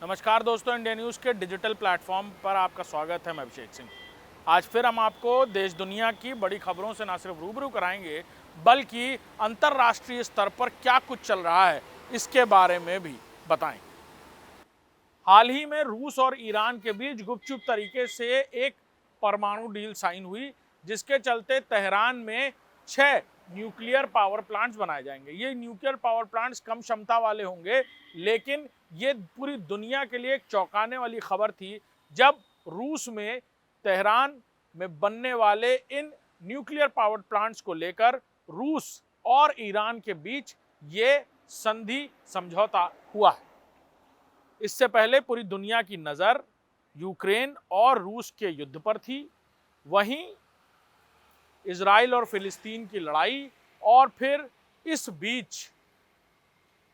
नमस्कार दोस्तों, India news के डिजिटल प्लेटफॉर्म पर आपका स्वागत है। मैं अभिषेक सिंह। आज फिर हम आपको देश दुनिया की बड़ी खबरों से न सिर्फ रूबरू कराएंगे बल्कि अंतर्राष्ट्रीय स्तर पर क्या कुछ चल रहा है इसके बारे में भी बताएंगे। हाल ही में रूस और ईरान के बीच गुपचुप तरीके से एक परमाणु डील साइन हुई, जिसके चलते तेहरान में 6 न्यूक्लियर पावर प्लांट्स बनाए जाएंगे। ये न्यूक्लियर पावर प्लांट्स कम क्षमता वाले होंगे, लेकिन ये पूरी दुनिया के लिए एक चौंकाने वाली खबर थी जब रूस में तेहरान में बनने वाले इन न्यूक्लियर पावर प्लांट्स को लेकर रूस और ईरान के बीच ये संधि समझौता हुआ है। इससे पहले पूरी दुनिया की नज़र यूक्रेन और रूस के युद्ध पर थी। वहीं इजराइल और फिलिस्तीन की लड़ाई और फिर इस बीच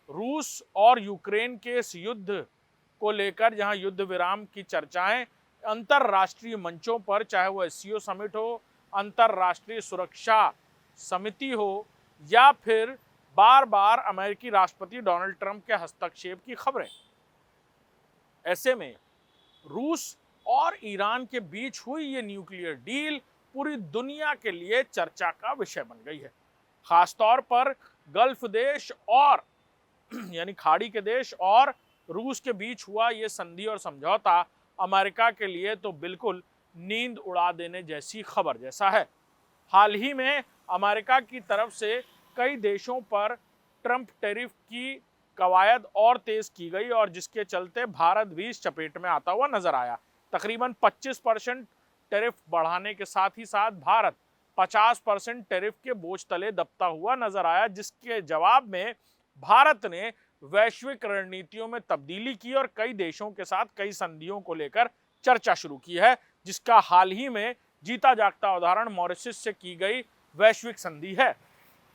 रूस और यूक्रेन के इस युद्ध को लेकर जहां युद्ध विराम की चर्चाएं अंतर्राष्ट्रीय मंचों पर, चाहे वो एससीओ समिट हो, अंतर्राष्ट्रीय सुरक्षा समिति हो, या फिर बार बार अमेरिकी राष्ट्रपति डोनाल्ड ट्रंप के हस्तक्षेप की खबरें। ऐसे में रूस और ईरान के बीच हुई ये न्यूक्लियर डील पूरी दुनिया के लिए चर्चा का विषय बन गई है। खासतौर पर गल्फ देश और यानी खाड़ी के देश और रूस के बीच हुआ ये संधि और समझौता अमेरिका के लिए तो बिल्कुल नींद उड़ा देने जैसी खबर जैसा है। हाल ही में अमेरिका की तरफ से कई देशों पर ट्रंप टैरिफ की कवायद और तेज की गई और जिसके चलते भारत भी इस चपेट में आता हुआ नजर आया। तकरीबन 25% टैरिफ बढ़ाने के साथ ही साथ भारत 50% टैरिफ के बोझ तले दबता हुआ नजर आया, जिसके जवाब में भारत ने वैश्विक रणनीतियों में तब्दीली की और कई देशों के साथ कई संधियों को लेकर चर्चा शुरू की है, जिसका हाल ही में जीता जागता उदाहरण मॉरिशस से की गई वैश्विक संधि है।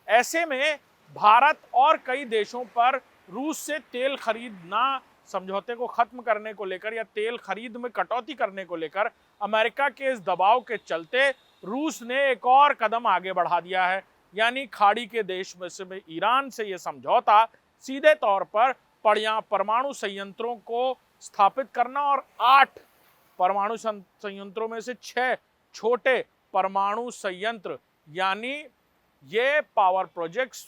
ऐसे में भारत और कई देशों पर रूस से तेल खरीदना समझौते को खत्म करने को लेकर या तेल खरीद में कटौती करने को लेकर अमेरिका के इस दबाव के चलते रूस ने एक और कदम आगे बढ़ा दिया है। यानी खाड़ी के देश में से ईरान से यह समझौता सीधे तौर पर परमाणु संयंत्रों को स्थापित करना और 8 परमाणु संयंत्रों में से 6 छोटे परमाणु संयंत्र, यानी ये पावर प्रोजेक्ट्स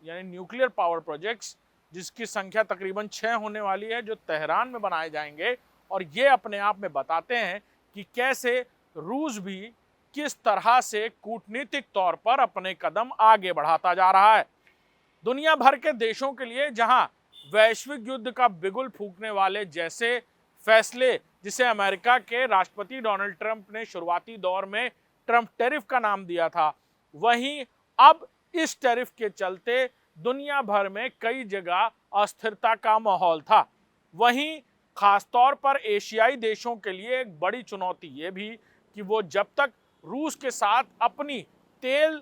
यानी न्यूक्लियर पावर प्रोजेक्ट्स जिसकी संख्या तकरीबन 6 होने वाली है, जो तेहरान में बनाए जाएंगे। और ये अपने आप में बताते हैं कि कैसे रूस भी किस तरह से कूटनीतिक तौर पर अपने कदम आगे बढ़ाता जा रहा है। दुनिया भर के देशों के लिए जहां वैश्विक युद्ध का बिगुल फूंकने वाले जैसे फैसले, जिसे अमेरिका के राष्ट्रपति डोनाल्ड ट्रंप ने शुरुआती दौर में ट्रंप टैरिफ का नाम दिया था, वहीं अब इस टैरिफ के चलते दुनिया भर में कई जगह अस्थिरता का माहौल था। वहीं खासतौर पर एशियाई देशों के लिए एक बड़ी चुनौती ये भी कि वो जब तक रूस के साथ अपनी तेल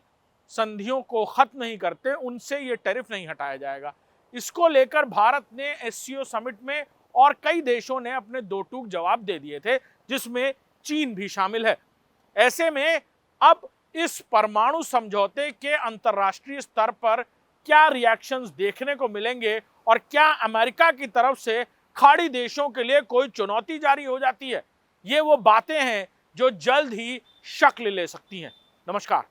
संधियों को खत्म नहीं करते, उनसे ये टैरिफ नहीं हटाया जाएगा। इसको लेकर भारत ने एससीओ समिट में और कई देशों ने अपने दो टूक जवाब दे दिए थे, जिसमें चीन भी शामिल है। ऐसे में अब इस परमाणु समझौते के अंतर्राष्ट्रीय स्तर पर क्या रिएक्शंस देखने को मिलेंगे और क्या अमेरिका की तरफ से खाड़ी देशों के लिए कोई चुनौती जारी हो जाती है, ये वो बातें हैं जो जल्द ही शक्ल ले सकती हैं। नमस्कार।